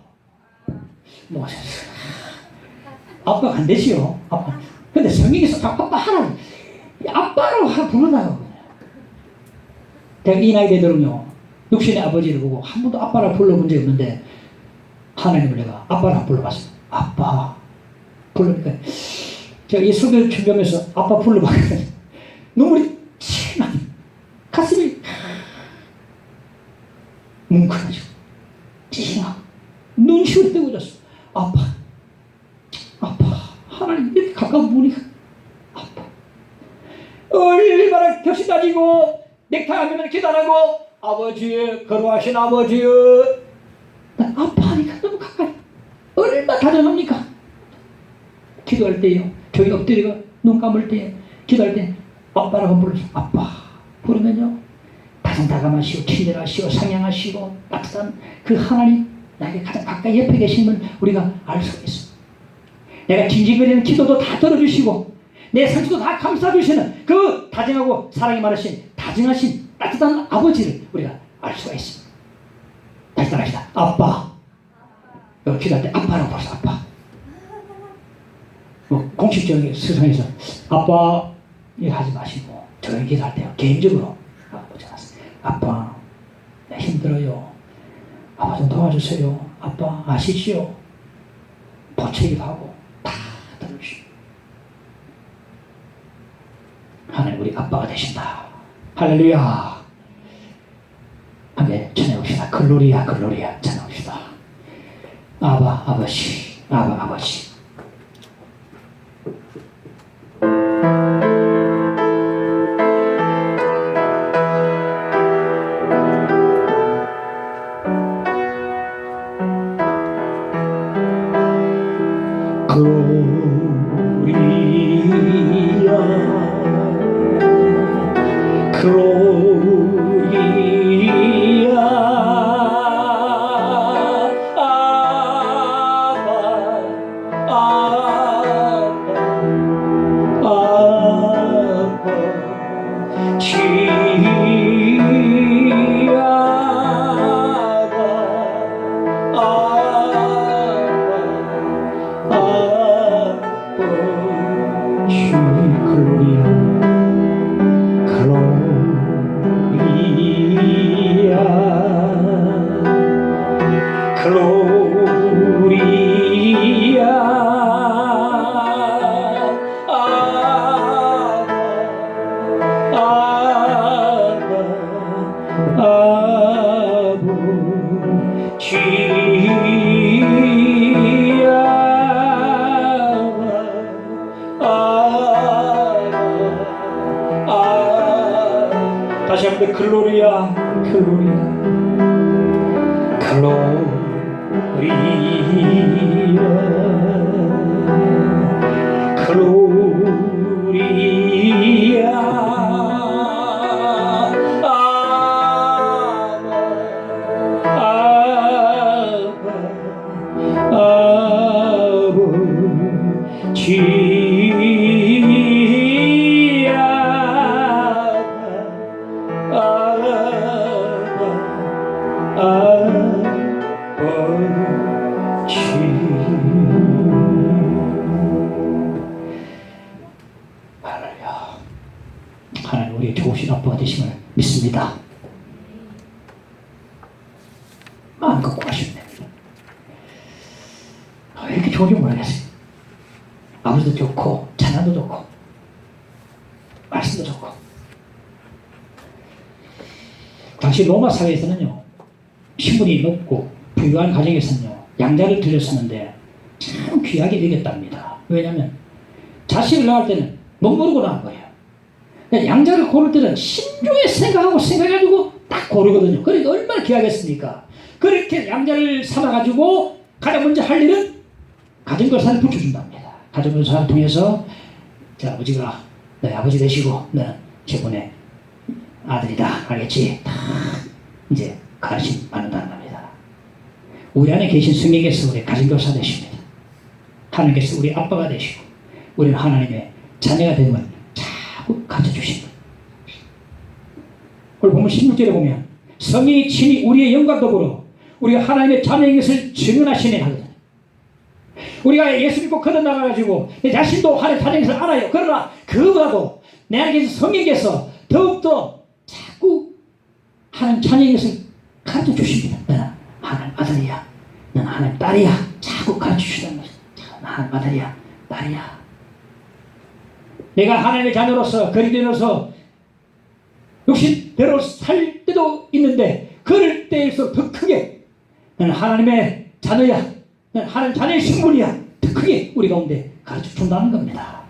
뭐 아빠가 안 되지요. 아빠. 근데 성경에서 아빠 하나님 아빠로 부르나요? 내가 이 나이 되도록요, 육신의 아버지를 보고 한 번도 아빠라 불러본 적이 없는데 하나님을 내가 아빠라 불러봤어요. 아빠 불러니까 제가 이 수별 준비하면서 아빠 불러봤거든요. 눈물이 치나 가슴이 뭉클해지고 찡하 눈시울이 뜨거워졌어. 아빠 하나님 이렇게 가까운 분이 아빠. 얼마나 격시 따지고 넥타이 하면 기도 안 하고 아버지 거룩하신 아버지 아빠니까 너무 가까이. 얼마나 다정합니까? 기도할 때요, 저희 엎드리고 눈 감을 때 기도할 때 아빠라고 불러서 아빠 부르면요, 다정다감하시고 친절하시고 상냥하시고 따뜻한 그 하나님, 나에게 가장 가까이 옆에 계시는 우리가 알 수가 있습니다. 내가 징징거리는 기도도 다 들어주시고 내 상처도 다 감싸주시는 그 다정하고 사랑이 많으신 다정하신 따뜻한 아버지를 우리가 알 수가 있습니다. 다시 따라합시다. 아빠. 여기 기도할 때 아빠라고 불러서 아빠. 뭐 공식적인 세상에서 아빠 이거 하지 마시고 저희 기도할 때요, 개인적으로 아빠 나 힘들어요. 아빠 좀 도와주세요. 아빠 아시지요? 보채기도 하고 다 들어주시고 하나님 우리 아빠가 되신다. 할렐루야. 함께 찬양합시다. 글로리아 찬양합시다. 아버지. 다시 한번 글로리아 하나님 우리의 좋으신 아빠가 되심을 믿습니다. 마음껏 구하시면 됩니다. 왜 이렇게 좋은지 모르겠어요. 아버지도 좋고 찬양도 좋고 말씀도 좋고. 당시 로마 사회에서는요, 신분이 높고 부유한 가정에서는요 양자를 들였었는데 참 귀하게 여겼답니다. 왜냐하면 자식을 낳을 때는 못 모르고 나온 거예요. 양자를 고를 때는 신중히 생각해가지고 딱 고르거든요. 그러니까 얼마나 귀하겠습니까? 그렇게 양자를 삼아가지고 가장 먼저 할 일은 가정교사를 붙여준답니다. 가정교사를 통해서 자, 아버지가 너 아버지 되시고 너는 저번에 아들이다 알겠지? 다 이제 가르침 받는다는 겁니다. 우리 안에 계신 성령께서 우리 가정교사 되십니다. 하나님께서 우리 아빠가 되시고 우리는 하나님의 자녀가 되면 자꾸 가르쳐주신 거예요. 오늘 보면 16절에 보면 성령이 친히 우리의 영과 더불어 우리가 하나님의 자녀인 것을 증언하시네 하거든요. 우리가 예수 믿고 거듭나가지고 내 자신도 하나님의 자녀인 것을 알아요. 그러나 그보다도 내 안에 계신 성령께서 더욱더 자꾸 하나님 자녀인 것을 가르쳐 주십니다. 너는 하나님 아들이야. 너는 하나님 딸이야. 자꾸 가르쳐 주시는 거죠. 하나님 아들이야. 딸이야. 내가 하나님의 자녀로서 그리스도인으로서 육신대로 살 때도 있는데 그럴 때에서 더 크게 너는 하나님의 자녀야. 너는 하나님 자녀의 식물이야. 더 크게 우리 가운데 가르쳐 준다는 겁니다.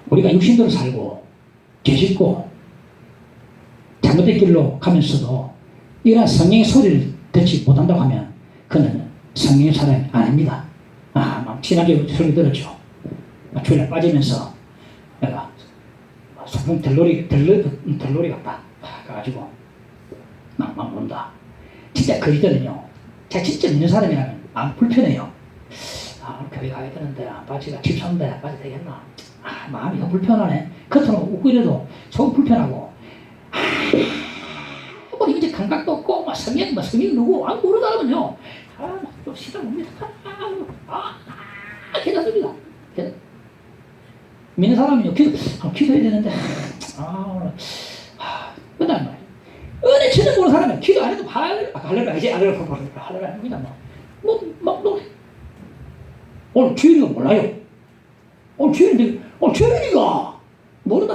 우리가 육신대로 살고 죄짓고 잘못된 길로 가면서도 이러한 성령의 소리를 듣지 못한다고 하면 그는 성령의 사람이 아닙니다. 지난주에 소리 들었죠. 주일날 빠지면서 내가 소풍 들놀이 같다 가가지고 막 논다. 진짜 그리더는요. 제가 진짜 믿는 사람이라면 마음 불편해요. 교회 가야 되는데 아빠지가 집 사는데 아빠지 되겠나? 마음이 너무 불편하네. 겉으로 웃고 이래도 속은 불편하고 뭐 이제 감각도 없고 성령 누구 안 모르다면요. 좀 시다 봅니다. 괜찮습니다. 믿는 사람은요, 기도해야 되는데, 그다음 말이에요. 은혜 치는 모르는 사람은 기도 안 해도 할렐루야, 이제 할렐루야 합니다. 오늘 주일인 거 몰라요. 오늘 주일이가 모르다.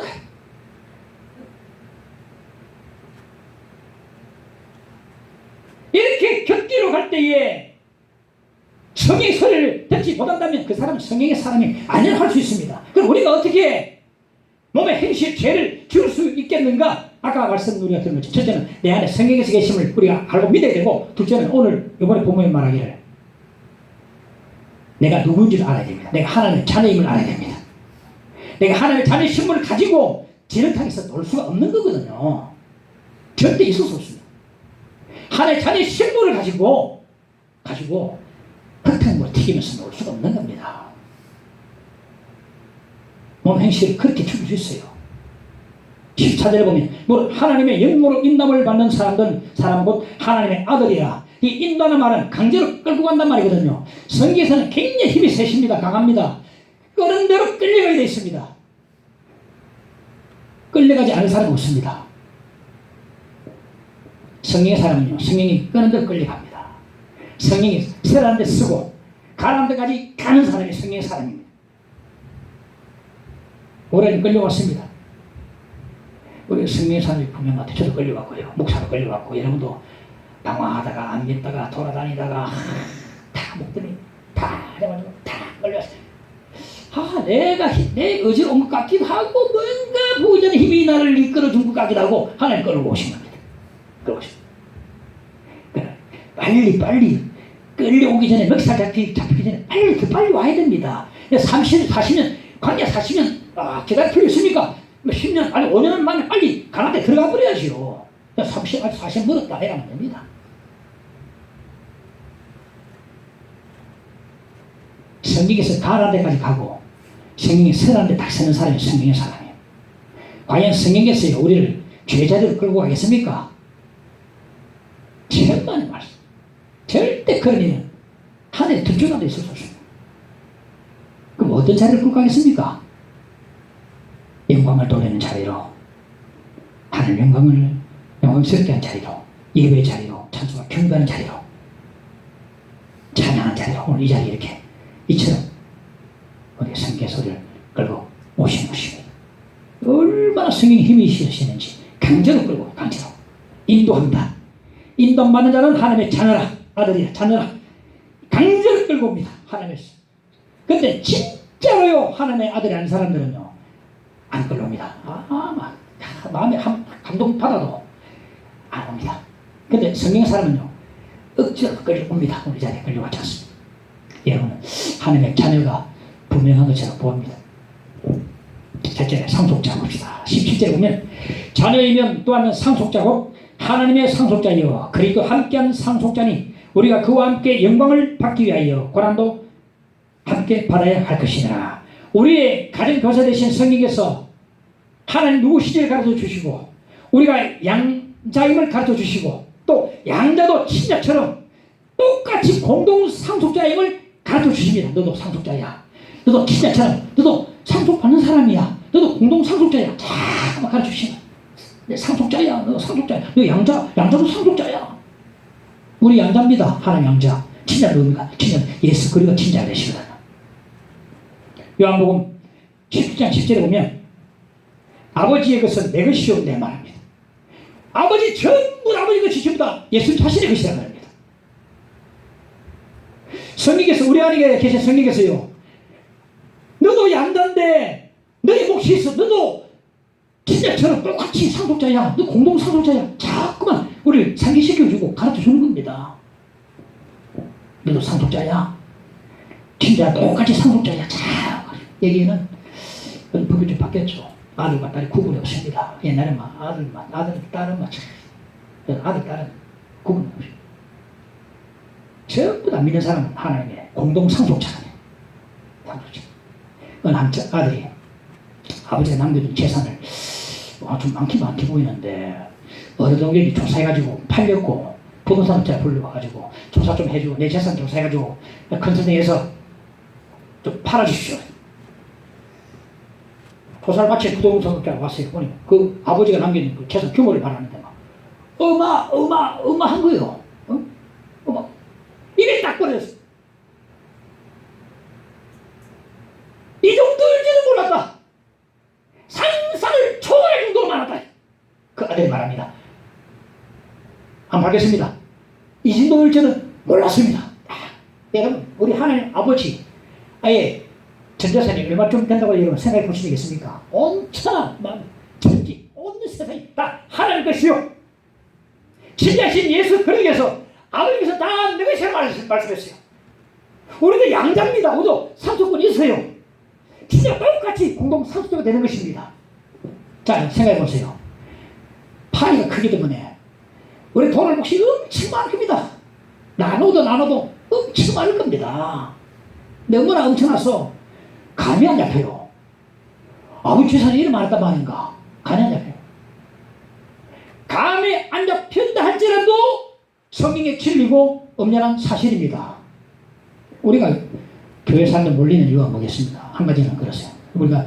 이렇게 곁길로 갈 때에 성령의 소리를 듣지 못한다면 그 사람은 성령의 사람이 아니라 할 수 있습니다. 그럼 우리가 어떻게 몸의 행실 죄를 지울 수 있겠는가? 아까 우리가 들은 것처럼 첫째는 내 안에 성령께서 계심을 우리가 알고 믿어야 되고, 둘째는 오늘 이번에 본문에 말하기를 내가 누구인지를 알아야 됩니다. 내가 하나님의 자녀임을 알아야 됩니다. 내가 하나님의 자녀의 신분을 가지고 지렁탕에서 놀 수가 없는 거거든요. 절대 있을 수 없습니다. 하나님의 자녀의 신분을 가지고 흙탕물 튀기면서 놀 수가 없는 겁니다. 몸 행실을 그렇게 죽일 수 있어요. 14절에 보면 하나님의 영으로 인도함을 받는 사람은 곧 하나님의 아들이라. 이 인도하는 말은 강제로 끌고 간단 말이거든요. 성경에서는 굉장히 힘이 세십니다. 강합니다. 끄는 대로 끌려가게 되어 있습니다. 끌려가지 않은 사람은 없습니다. 성령의 사람은요, 성령이 끄는 대로 끌려갑니다. 성령이 쓰라는 데 쓰고 가라는 데까지 가는 사람이 성령의 사람입니다. 올해는 끌려왔습니다. 우리 성령의 사람이 분명한데 저도 끌려갔고요. 목사도 끌려갔고, 여러분도 방황하다가 안 믿다가 돌아다니다가 다 목들이 다 해가지고 다 끌려왔어요. 내 의지로 온 것 같기도 하고 뭔가 부전의 힘이 나를 이끌어준 것 같기도 하고 하나님 끌고 오신 겁니다. 끌고 오신 겁니다. 빨리 끌려오기 전에 먹살 잡히기 전에 빨리 와야 됩니다. 30년 40년 관계 40년 기다릴 필요 있습니까? 10년 아니 5년 만에 빨리 가나다에 들어가 버려야지요. 30년 40년 멀었다 해가면 됩니다. 성경에서 가라는 데까지 가고 성경이 서라는 데 딱 서는 사람이 성경의 사람이에요. 과연 성경에서 우리를 죄자리로 끌고 가겠습니까? 천만의 말씀. 절대 그런 일은 하늘에 득조라도 있을 수 없습니다. 그럼 어떤 자리를 끌고 가겠습니까? 영광을 돌리는 자리로, 하늘 영광스럽게 한 자리로, 예배의 자리로, 찬송과 경배하는 자리로, 찬양하는 자리로, 오늘 이 자리에 이렇게 이처럼 우리 성경의 소리를 끌고 오시는 것입니다. 얼마나 성령의 힘이 있으시는지 강제로 끌고 강제로 인도합니다. 인도받는 자는 하나님의 자녀라, 아들이라, 자녀라, 강제로 끌고 옵니다. 하나님의 근데 진짜로요 하나님의 아들이 아닌 사람들은요 안 끌려옵니다. 마음에 감동받아도 안 옵니다. 근데 성령 사람은요 억지로 끌려옵니다. 우리 자리에 끌려가지 않습니다. 여러분은 하나님의 자녀가 분명한 것처럼 보입니다. 첫째, 상속자 봅시다. 17절에 보면 자녀이면 또한 상속자고 하나님의 상속자이요 그리스도 함께한 상속자니 우리가 그와 함께 영광을 받기 위하여 고난도 함께 받아야 할 것이니라. 우리의 가정교사 되신 성령께서 하나님 누구시지를 가르쳐 주시고 우리가 양자임을 가르쳐 주시고 또 양자도 친자처럼 똑같이 공동 상속자임을 가르쳐 주십니다. 너도 상속자야. 너도 친자처럼 너도 상속받는 사람이야. 너도 공동 상속자야. 자, 가르쳐 주시면 내 상속자야. 너 상속자야. 너 양자도 상속자야. 우리 양자입니다. 하나님 양자. 친자 누굽니까? 친자 예수 그리스도 친자 되시거든요. 요한복음 17장 10절에 보면 아버지의 것은 내 것이요 내 말입니다. 아버지 전부 아버지 것이 전부 다 예수 자신의 것이라는 말입니다. 성령께서 우리 안에 계신 성령께서요 너도 양자인데 너의 몫이 있어. 너도 친자처럼 똑같이 상속자야. 너 공동 상속자야. 자꾸만 우리를 상기시켜주고 가르쳐주는 겁니다. 너도 상속자야. 친자 똑같이 상속자야. 자, 여기에는 법이 좀 바뀌었죠. 아들과 딸이 구분이 없습니다. 옛날에는 아들, 딸은 아들, 딸은 구분이 없습니다. 전부 다 믿는 사람은 하나님의 공동 상속자예요. 상속자. 어느 한 아들이 아버지가 남겨둔 재산을 좀 많게 보이는데 어느 동네에 조사해가지고 팔렸고 부동산업자 불러와가지고 조사 좀 해주고 내 재산 조사해가지고 큰 선생에서 좀 팔아주십시오. 조사를 마치 부동산업자가 왔어요. 보니 그 아버지가 남겨둔 그 재산 규모를 말하는데 막 어마 한 거예요. 어마 입에 딱 버렸어. 이 정도일지는 몰랐다. 상상을 초월할 정도로 많았다. 그 아들이 말합니다. 한번 받겠습니다. 이 정도일지는 몰랐습니다. 여러분 우리 하나님 아버지 아예 전재산이 얼마쯤 된다고 여러분 생각해 보시겠습니까? 온 천하 천지 온 세상이 다 하나님 것이요 신자신 예수 그리스도께서 아버지께서 다 내 것이라고 말씀했어요. 우리도 양자입니다. 우리도 상속권이 있어요. 진짜 똑같이 공동 상속자가 되는 것입니다. 자, 생각해 보세요. 파이가 크기 때문에 우리 돈을 몫이 엄청 많을 겁니다. 나눠도 엄청 많을 겁니다. 너무나 엄청나서 감이 안 잡혀요. 아버지 재산이 이렇게 많았단 말인가? 감이 안 잡혀요. 감이 안 잡힌다 할지라도 성경에 진리고 엄연한 사실입니다. 우리가 교회 사람들 몰리는 이유가 뭐겠습니까? 한 가지는 그렇어요. 우리가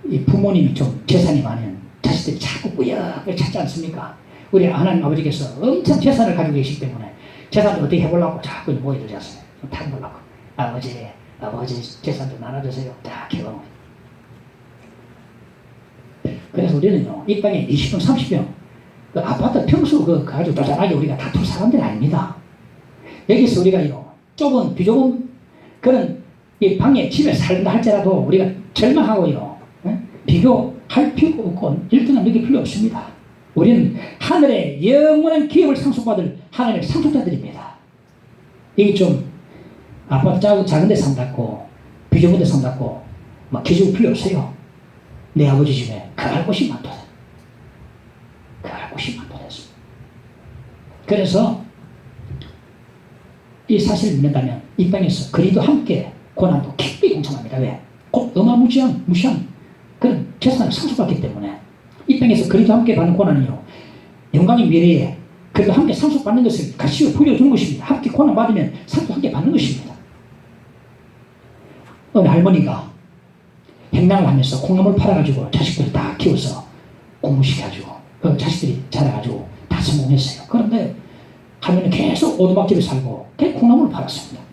이 부모님이 좀 재산이 많으면 자식들이 자꾸 꾸역을 찾지 않습니까? 우리 하나님 아버지께서 엄청 재산을 가지고 계시기 때문에 재산을 어떻게 해보려고 자꾸 모여들지 않습니까? 탐보려고. 아버지 재산 좀 나눠주세요. 딱 해보면. 그래서 우리는요, 이 땅에 20평, 30평, 그 아파트 평수 가지고 쪼잔하게 우리가 다툴 사람들이 아닙니다. 여기서 우리가요, 비좁은 그런 이 방에 집에 살다 할지라도 우리가 절망하고요, 비교할 필요 없고 1등은 느낄 필요 없습니다. 우리는 하늘의 영원한 기업을 상속받을 하나님의 상속자들입니다. 이게 좀 아파트 작은 데 산다고 비좁은 데 산다고 막 기죽을 필요 없어요. 내 아버지 집에 그할 곳이 많다. 그할 곳이 많다했습니다. 그래서 이 사실을 믿는다면 이 땅에서 그리도 함께 고난도 깊이 공감합니다. 왜? 곧 어마무시한 그런 재산을 상속받기 때문에 이 땅에서 그리도 함께 받는 고난이요 영광의 미래에 그리도 함께 상속받는 것을 같이 보여주는 것입니다. 함께 고난 받으면 상속 함께 받는 것입니다. 어느 할머니가 행랑을 하면서 콩나물 팔아가지고 자식들을 다 키워서 공부시켜가지고 그 자식들이 자라가지고 다 성공했어요. 그런데 할머니는 계속 오두막집에 살고 계속 콩나물을 팔았습니다.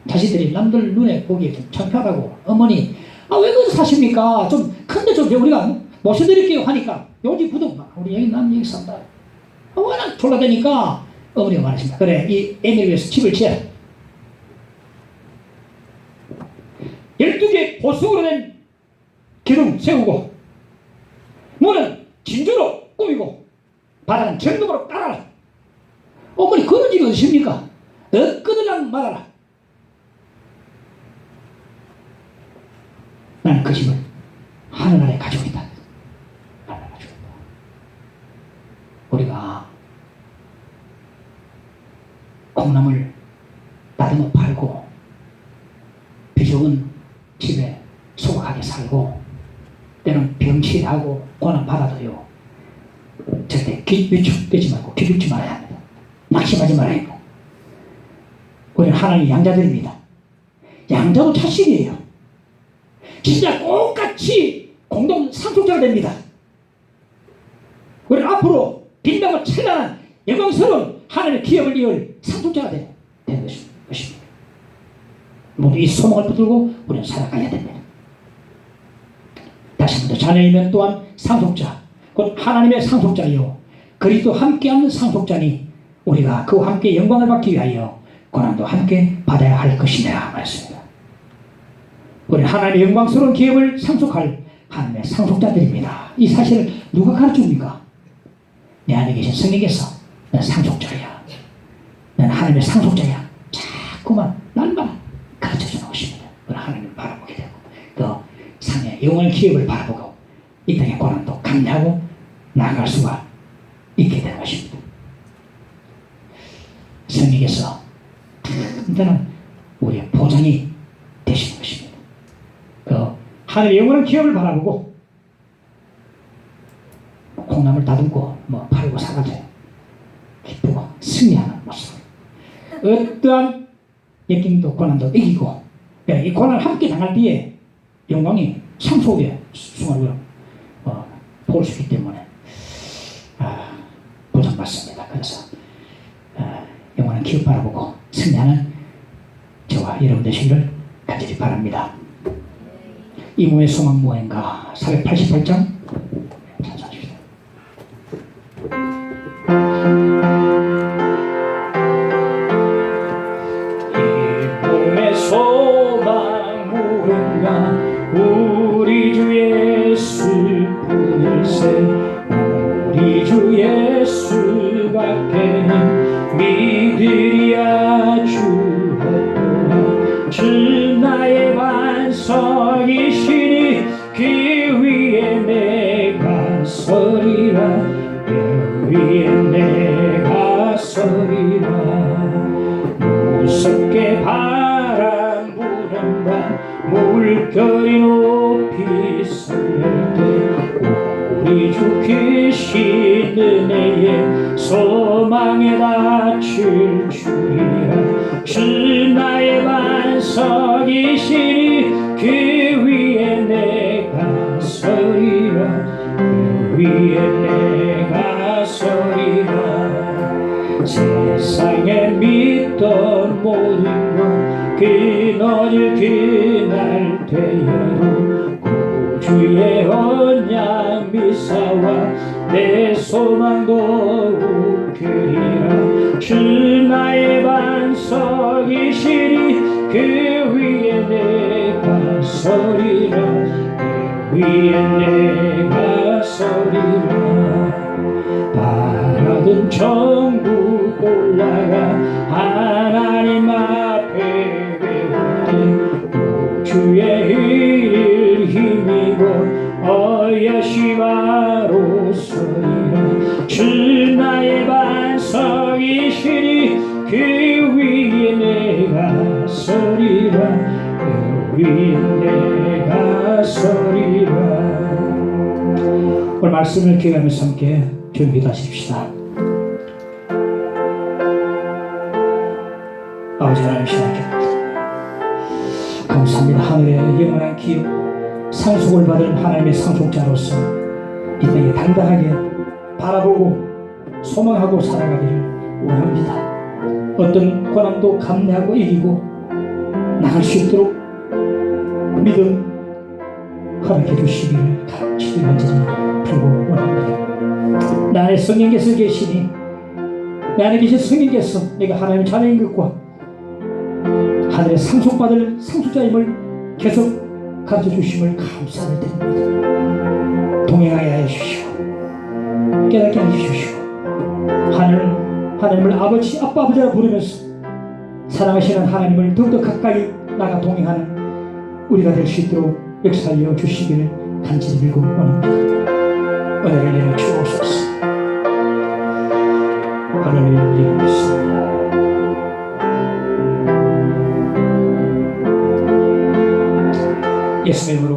자식들이 남들 눈에 보기에 좀 창피하다고 어머니 왜 그거 사십니까? 좀 큰데 좀 우리가 모셔드릴게요 하니까 요즘 부동 우리 여기 남 여기 산다. 워낙 졸라대니까 어머니가 말했습니다. 그래 이 애미를 위해서 집을 지어. 12개 보석으로 된 기둥 세우고 문은 진주로 꾸미고 바닥은 정금으로 깔아라. 어머니 그런 일이 어디십니까? 얻거들랑 말아라. 나는 그 집을 하늘나라에 가지고 있다. 하늘나라에 가지고 있다. 우리가 콩나물 다듬어 팔고 비좁은 집에 소박하게 살고 때는 병치하고 고난 받아도요 절대 위축되지 말고 기죽지 말아야 합니다. 낙심하지 말아야 합니다. 우리는 하나님의 양자들입니다. 양자도 자식이에요. 진짜 똑같이 공동 상속자가 됩니다. 우리는 앞으로 빛나고 찬란한 영광스러운 하나님의 기업을 이을 상속자가 되는 것입니다. 모두 이 소망을 붙들고 우리는 살아가야 됩니다. 다시 한번 자녀이면 또한 상속자, 곧 하나님의 상속자요 그리스도 함께하는 상속자니 우리가 그와 함께 영광을 받기 위하여 고난도 함께 받아야 할 것이냐 말했습니다. 우리는 하나님의 영광스러운 기업을 상속할 하나님의 상속자들입니다. 이 사실을 누가 가르쳐줍니까? 내 안에 계신 성령께서 난 상속자야, 난 하나님의 상속자야 자꾸만 날마다 가르쳐주는 것입니다. 우리는 하나님을 바라보게 되고 또 상의 영원한 기업을 바라보고 이 땅의 고난도 감내하고 나아갈 수가 있게 되는 것입니다. 성령께서 든든한 우리의 보장이 되시는 것입니다. 그 하늘의 영원한 기업을 바라보고 콩나물 다듬고 팔고 사가지고 기쁘고 승리하는 모습, 어떠한 역경도 고난도 이기고 이 고난을 함께 당할 때에 영광이 상속의 순간으로 볼 수 있기 때문에 보장받습니다. 그래서 영원한 기업 바라보고 승리하는 저와 여러분 되시기를 간절히 바랍니다. 이모의 소망 무언가 488장 찬송합시다. 이모의 소망 무언가 우리 주 예수뿐일세 우리 주 예수밖에 믿으리야 주옵소서. 주 나의 반석이시니 그 위에 내가 서리라 그 위에 내가 서리라. 무섭게 바람 부는 밤 물결이 높이 쏠 때 우리 주 크신 은혜에 소망에 닫힐 줄이야. 주 나의 반석이시니 그 위에 내가 서리라 그 위에 내가 서리라. 세상에 믿던 모든 것 끊어질 그날 되어도 구주의 언약 미사와 내 소망도 웃으리라. 주 나의 반석이시니 그 위에 내가 서리라 그 위에 내가 서리라. 바라던 천국 올라가 하나님 앞에 배울 때 주의 일을 힘입어 어여시바로 서리라. 주 나의 반석이시니 그 위에 내가 서리라 그 위에 내가 서리라. 오늘 말씀을 기억하면서 함께 준비하십시다. 아버지 하나님 신앙합니다. 감사합니다. 하늘의 영원한 기업 상속을 받은 하나님의 상속자로서 이 땅에 당당하게 바라보고 소망하고 살아가기를 원합니다. 어떤 고난도 감내하고 이기고 나갈 수 있도록 믿음 허락해 주시기를 간절히 빌고 원합니다. 나 안에 성령께서 계시니 내 안에 계신 성령께서 내가 하나님의 자녀인 것과 하늘의 상속받을 상속자임을 계속 가르쳐 주심을 감사를 드립니다. 동행하게 해주시고 깨닫게 해주시고 하나님을 아버지 아빠 아버지라 부르면서 사랑하시는 하나님을 더욱더 가까이 나가 동행하는 우리가 될 수 있도록 역사하여 주시기를 간절히 빌고 원합니다. 은혜를 내려 주옵소서. 하나님을 드리고 있습니다. 예수님으로